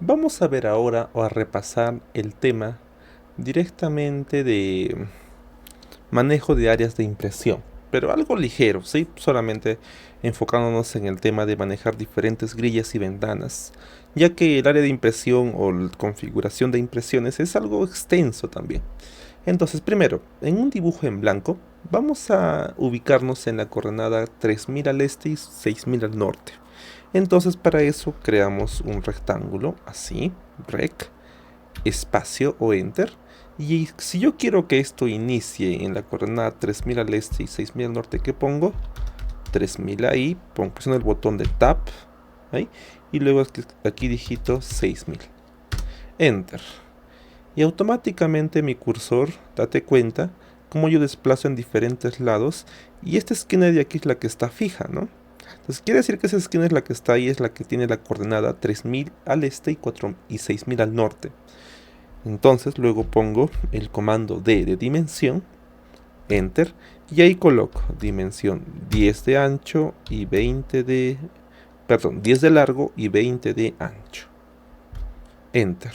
Vamos a ver ahora o a repasar el tema directamente de manejo de áreas de impresión, pero algo ligero, ¿sí? Solamente enfocándonos en el tema de manejar diferentes grillas y ventanas, ya que el área de impresión o la configuración de impresiones es algo extenso también. Entonces, primero, en un dibujo en blanco, vamos a ubicarnos en la coordenada 3000 al este y 6000 al norte. Entonces, para eso creamos un rectángulo, así, rec, espacio o enter. Y si yo quiero que esto inicie en la coordenada 3000 al este y 6000 al norte, ¿qué pongo? 3000 ahí, presiono el botón de tab, ahí, y luego aquí digito 6000. Enter. Y automáticamente mi cursor, date cuenta, como yo desplazo en diferentes lados, y esta esquina de aquí es la que está fija, ¿no? Entonces quiere decir que esa esquina es la que está ahí, es la que tiene la coordenada 3000 al este y 6000 al norte. Entonces luego pongo el comando D de dimensión, enter, y ahí coloco dimensión 10 de ancho y 20 de... Perdón, 10 de largo y 20 de ancho. Enter.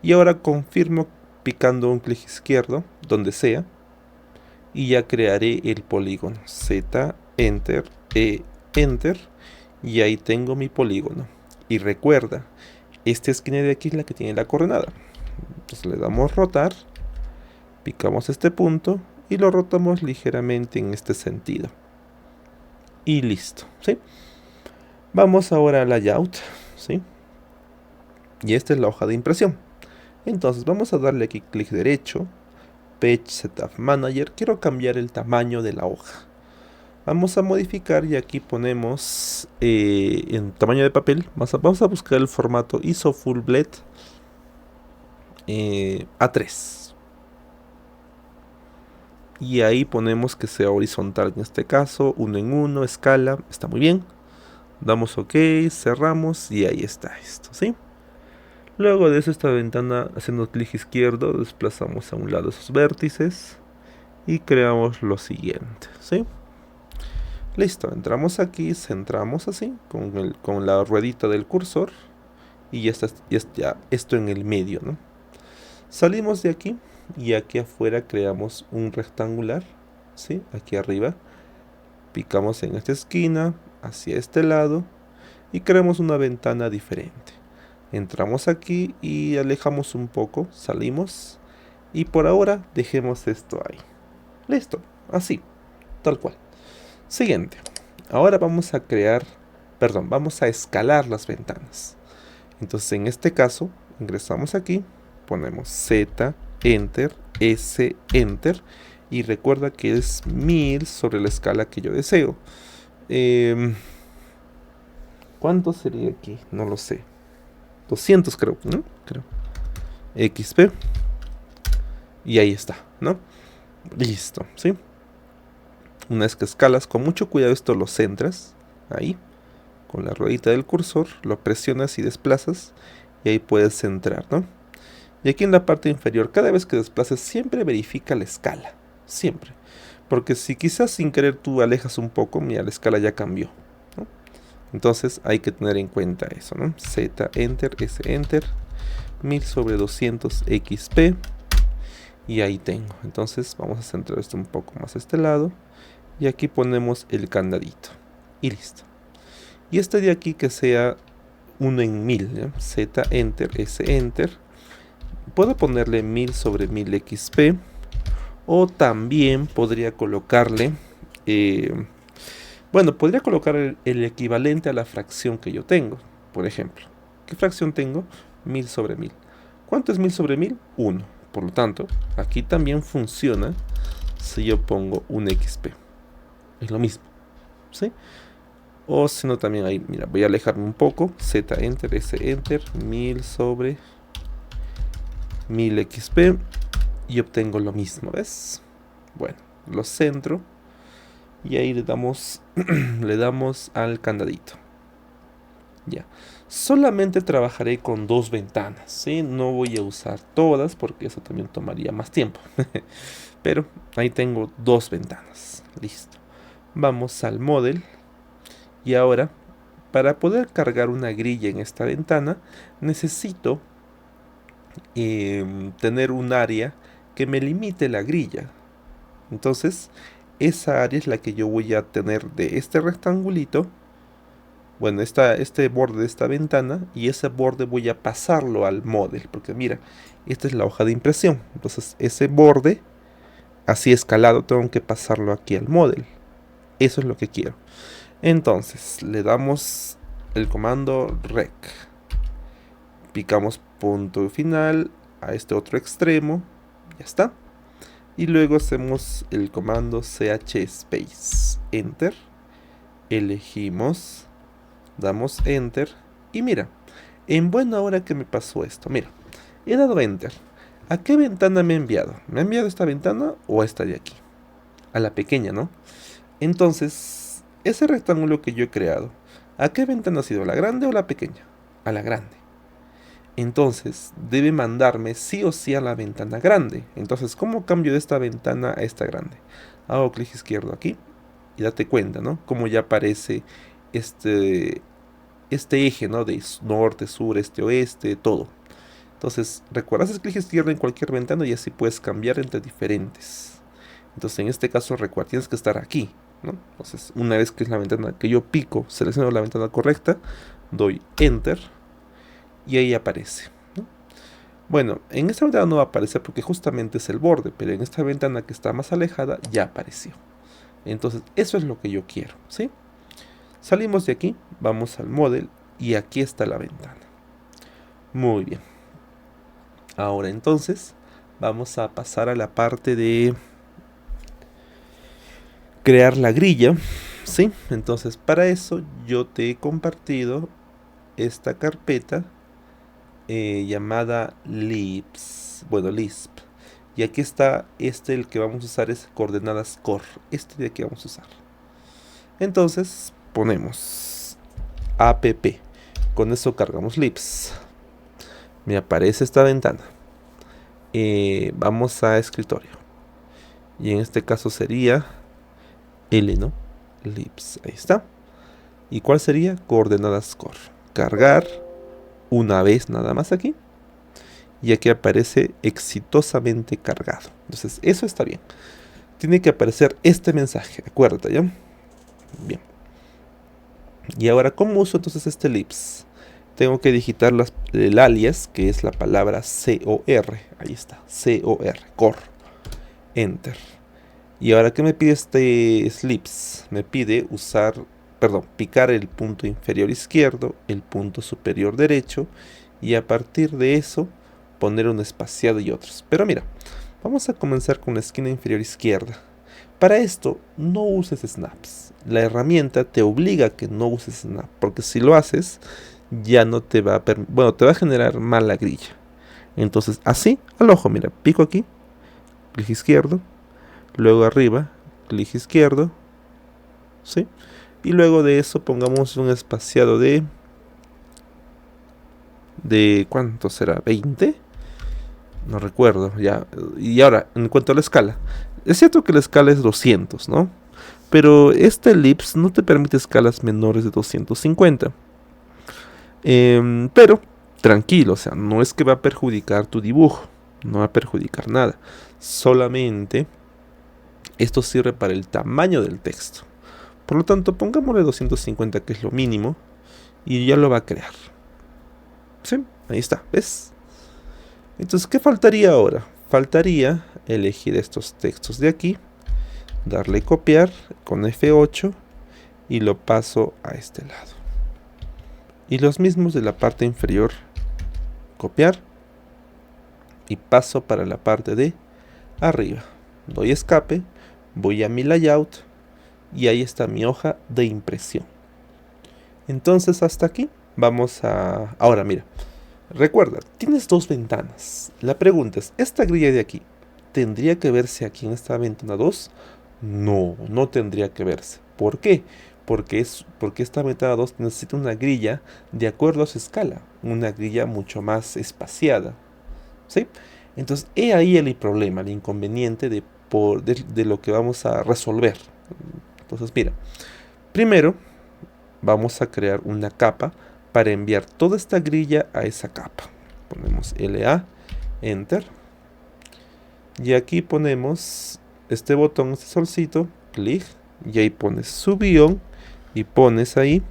Y ahora confirmo picando un clic izquierdo, donde sea, y ya crearé el polígono. Z, enter, E, enter, y ahí tengo mi polígono. Y recuerda, esta esquina de aquí es la que tiene la coordenada. Entonces le damos rotar, picamos este punto y lo rotamos ligeramente en este sentido. Y listo, ¿sí? Vamos ahora al layout, ¿sí? Y esta es la hoja de impresión. Entonces vamos a darle aquí clic derecho, Page Setup Manager. Quiero cambiar el tamaño de la hoja. Vamos a modificar y aquí ponemos en tamaño de papel. Vamos a buscar el formato ISO Full Blend A3. Y ahí ponemos que sea horizontal en este caso, 1 en 1, escala, está muy bien. Damos OK, cerramos y ahí está esto, ¿sí? Luego de eso, esta ventana, haciendo clic izquierdo, desplazamos a un lado esos vértices y creamos lo siguiente, ¿sí? Listo, entramos aquí, centramos así, con la ruedita del cursor y ya está ya esto en el medio, ¿no? Salimos de aquí y aquí afuera creamos un rectangular, ¿sí? Aquí arriba, picamos en esta esquina, hacia este lado y creamos una ventana diferente. Entramos aquí y alejamos un poco, salimos y por ahora dejemos esto ahí. Listo, así, tal cual. Siguiente. Ahora vamos a vamos a escalar las ventanas. Entonces en este caso, ingresamos aquí, ponemos Z, Enter, S, Enter. Y recuerda que es 1000 sobre la escala que yo deseo. ¿Cuánto sería aquí? No lo sé. 200 creo, ¿no? Creo. XP. Y ahí está, ¿no? Listo, ¿sí? Una vez que escalas, con mucho cuidado esto lo centras. Ahí. Con la ruedita del cursor, lo presionas y desplazas. Y ahí puedes centrar, ¿no? Y aquí en la parte inferior, cada vez que desplaces, siempre verifica la escala. Siempre. Porque si quizás sin querer tú alejas un poco, mira, la escala ya cambió, ¿no? Entonces hay que tener en cuenta eso, ¿no? Z, Enter, S, Enter. 1000 sobre 200 XP. Y ahí tengo. Entonces vamos a centrar esto un poco más a este lado. Y aquí ponemos el candadito. Y listo. Y este de aquí que sea 1 en 1000, ¿ya? Z, Enter, S, Enter. Puedo ponerle 1000 sobre 1000 XP. O también podría colocarle... bueno, podría colocar el equivalente a la fracción que yo tengo. Por ejemplo, ¿qué fracción tengo? 1000 sobre 1000. ¿Cuánto es 1000 sobre 1000? 1. Por lo tanto, aquí también funciona si yo pongo un XP. Es lo mismo, ¿sí? O si no, también ahí, mira, voy a alejarme un poco. Z, Enter, S, Enter. 1000 sobre 1000 XP. Y obtengo lo mismo, ¿ves? Bueno, lo centro. Y ahí le damos, le damos al candadito. Ya. Solamente trabajaré con 2 ventanas, ¿sí? No voy a usar todas porque eso también tomaría más tiempo. Pero ahí tengo 2 ventanas. Listo. Vamos al model. Y ahora para poder cargar una grilla en esta ventana, necesito tener un área que me limite la grilla. Entonces, esa área es la que yo voy a tener de este rectangulito, bueno, este borde de esta ventana, y ese borde voy a pasarlo al model, porque mira, esta es la hoja de impresión. Entonces, ese borde, así escalado, tengo que pasarlo aquí al model. Eso es lo que quiero. Entonces, le damos el comando rec. Picamos punto final a este otro extremo. Ya está. Y luego hacemos el comando chspace. Enter. Elegimos. Damos enter. Y mira, en buena hora que me pasó esto. Mira, he dado enter. ¿A qué ventana me ha enviado? ¿Me ha enviado esta ventana o esta de aquí? A la pequeña, ¿no? Entonces, ese rectángulo que yo he creado, ¿a qué ventana ha sido? ¿La grande o la pequeña? A la grande. Entonces, debe mandarme sí o sí a la ventana grande. Entonces, ¿cómo cambio de esta ventana a esta grande? Hago clic izquierdo aquí y date cuenta, ¿no? Como ya aparece este eje, ¿no? De norte, sur, este, oeste, todo. Entonces, recuerda, haces clic izquierdo en cualquier ventana y así puedes cambiar entre diferentes. Entonces, en este caso, recuerda, tienes que estar aquí, ¿no? Entonces, una vez que es la ventana que yo pico, selecciono la ventana correcta, doy enter y ahí aparece, ¿no? Bueno, en esta ventana no va a aparecer porque justamente es el borde, pero en esta ventana que está más alejada ya apareció. Entonces, eso es lo que yo quiero, ¿sí? Salimos de aquí, vamos al model y aquí está la ventana. Muy bien. Ahora entonces, vamos a pasar a la parte de crear la grilla, ¿sí? Entonces, para eso yo te he compartido esta carpeta llamada Lisp. Bueno, Lisp. Y aquí está el que vamos a usar es coordenadas core. Este de aquí vamos a usar. Entonces, ponemos app. Con eso cargamos Lisp. Me aparece esta ventana. Vamos a escritorio. Y en este caso sería L, ¿no? Lisp. Ahí está. ¿Y cuál sería? Coordenadas core. Cargar una vez nada más aquí. Y aquí aparece exitosamente cargado. Entonces, eso está bien. Tiene que aparecer este mensaje. Acuérdate, ¿ya? Bien. Y ahora, ¿cómo uso entonces este Lisp? Tengo que digitar el alias, que es la palabra COR. Ahí está. COR. Core. Enter. Y ahora, ¿qué me pide este Lisp? Me pide picar el punto inferior izquierdo, el punto superior derecho, y a partir de eso poner un espaciado y otros. Pero mira, vamos a comenzar con la esquina inferior izquierda. Para esto, no uses snaps. La herramienta te obliga a que no uses snap, porque si lo haces, ya no te va a te va a generar mala grilla. Entonces, así, al ojo, mira, pico aquí, clic izquierdo, luego arriba, clic izquierdo, ¿sí? Y luego de eso pongamos un espaciado de ¿cuánto será? ¿20? No recuerdo, ya. Y ahora, en cuanto a la escala, es cierto que la escala es 200, ¿no? Pero este Lisp no te permite escalas menores de 250. Pero, tranquilo, o sea, no es que va a perjudicar tu dibujo, no va a perjudicar nada. Solamente esto sirve para el tamaño del texto. Por lo tanto, pongámosle 250, que es lo mínimo, y ya lo va a crear. ¿Sí? Ahí está, ¿ves? Entonces, ¿qué faltaría ahora? Faltaría elegir estos textos de aquí, darle copiar con F8 y lo paso a este lado. Y los mismos de la parte inferior, copiar y paso para la parte de arriba. Doy escape, voy a mi layout y ahí está mi hoja de impresión. Entonces hasta aquí vamos a... Ahora mira, recuerda, tienes dos ventanas. La pregunta es, ¿esta grilla de aquí tendría que verse aquí en esta ventana 2? No, no tendría que verse. ¿Por qué? Porque esta ventana 2 necesita una grilla de acuerdo a su escala. Una grilla mucho más espaciada. ¿Sí? Entonces, he ahí el problema, el inconveniente de lo que vamos a resolver. Entonces, mira, primero vamos a crear una capa para enviar toda esta grilla a esa capa. Ponemos LA, Enter. Y aquí ponemos este botón, este solcito, clic. Y ahí pones su guión y pones ahí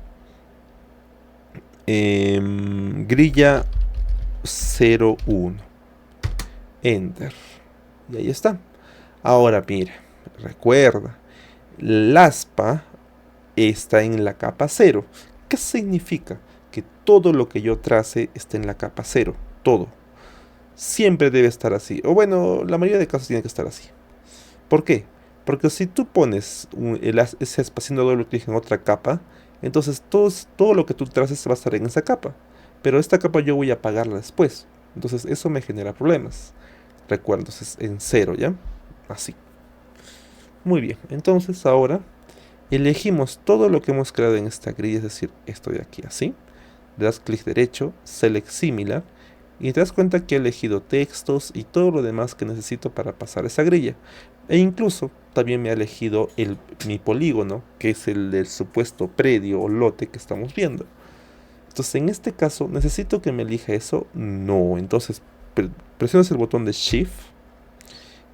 grilla 01. Enter. Y ahí está. Ahora mira, recuerda, el aspa está en la capa 0. ¿Qué significa? Que todo lo que yo trace está en la capa 0. Todo. Siempre debe estar así. O bueno, la mayoría de casos tiene que estar así. ¿Por qué? Porque si tú pones ese aspa haciendo doble clic en otra capa, entonces todo lo que tú traces va a estar en esa capa. Pero esta capa yo voy a apagarla después. Entonces eso me genera problemas. Recuerda, entonces en 0, ¿ya? Así. Muy bien, entonces ahora elegimos todo lo que hemos creado en esta grilla, es decir, esto de aquí, así. Le das clic derecho, Select Similar, y te das cuenta que he elegido textos y todo lo demás que necesito para pasar esa grilla. E incluso también me ha elegido mi polígono, que es el del supuesto predio o lote que estamos viendo. Entonces en este caso, ¿necesito que me elija eso? No, entonces presionas el botón de Shift.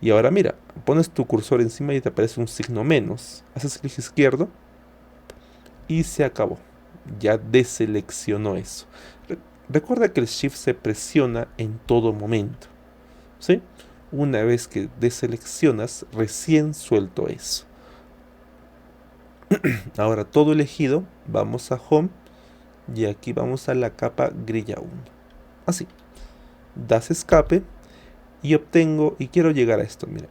Y ahora mira, pones tu cursor encima y te aparece un signo menos. Haces clic izquierdo y se acabó. Ya deseleccionó eso. Recuerda que el Shift se presiona en todo momento, ¿sí? Una vez que deseleccionas, recién suelto eso. Ahora todo elegido, vamos a Home y aquí vamos a la capa grilla 1. Así. Das escape y obtengo, y quiero llegar a esto, mira.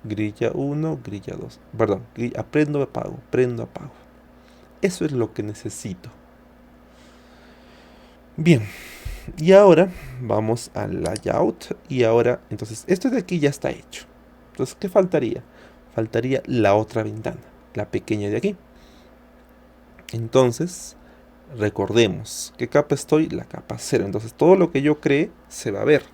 Grilla 1, grilla 2. Perdón, prendo, apago, prendo, apago. Eso es lo que necesito. Bien, y ahora vamos al layout. Y ahora, entonces, esto de aquí ya está hecho. Entonces, ¿qué faltaría? Faltaría la otra ventana, la pequeña de aquí. Entonces, recordemos, ¿qué capa estoy? La capa 0. Entonces, todo lo que yo cree se va a ver.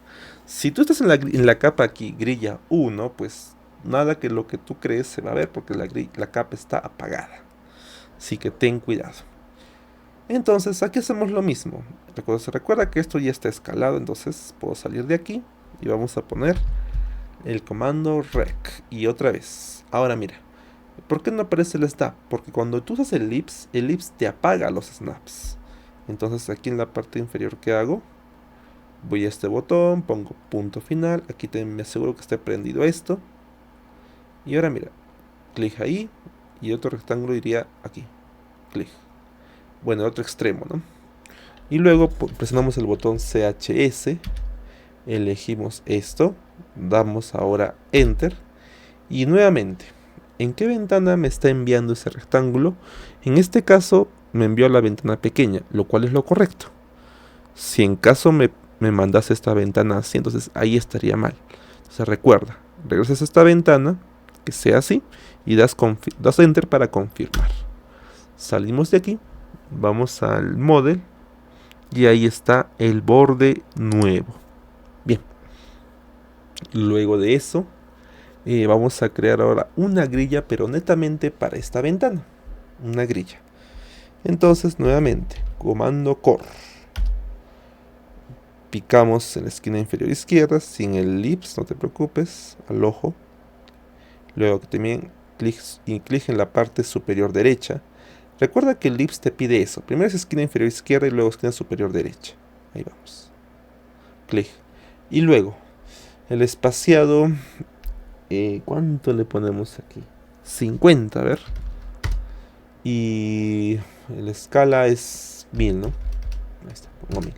Si tú estás en la capa aquí, grilla 1, pues nada que lo que tú crees se va a ver porque la capa está apagada. Así que ten cuidado. Entonces aquí hacemos lo mismo. Se recuerda que esto ya está escalado, entonces puedo salir de aquí y vamos a poner el comando rec. Y otra vez. Ahora mira, ¿por qué no aparece el snap? Porque cuando tú usas el ellipse te apaga los snaps. Entonces aquí en la parte inferior, ¿qué hago? Voy a este botón, pongo punto final. Aquí me aseguro que esté prendido esto. Y ahora mira, clic ahí y otro rectángulo iría aquí. Clic. Bueno, el otro extremo, ¿no? Y luego presionamos el botón CHS, elegimos esto, damos ahora Enter y nuevamente, ¿en qué ventana me está enviando ese rectángulo? En este caso me envió a la ventana pequeña, lo cual es lo correcto. Si en caso me mandase esta ventana así, entonces ahí estaría mal. Entonces recuerda, regresas a esta ventana, que sea así, y das Enter para confirmar. Salimos de aquí. Vamos al model y ahí está el borde nuevo. Bien, luego de eso vamos a crear ahora una grilla, pero netamente para esta ventana, una grilla. Entonces nuevamente comando core, picamos en la esquina inferior izquierda sin el ellipse, no te preocupes, al ojo. Luego también clic en la parte superior derecha. Recuerda que el ellipse te pide eso. Primero es esquina inferior izquierda y luego esquina superior derecha. Ahí vamos. Clic. Y luego, el espaciado. ¿Cuánto le ponemos aquí? 50, a ver. Y la escala es 1000, ¿no? Ahí está, pongo 1000.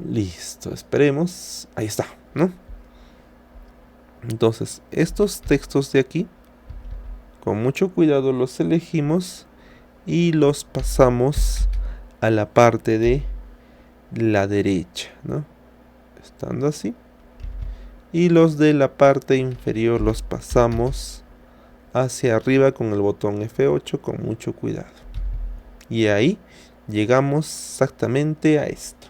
Listo, esperemos. Ahí está, ¿no? Entonces, estos textos de aquí, con mucho cuidado los elegimos y los pasamos a la parte de la derecha, ¿no? Estando así. Y los de la parte inferior los pasamos hacia arriba con el botón F8 con mucho cuidado. Y ahí llegamos exactamente a esto.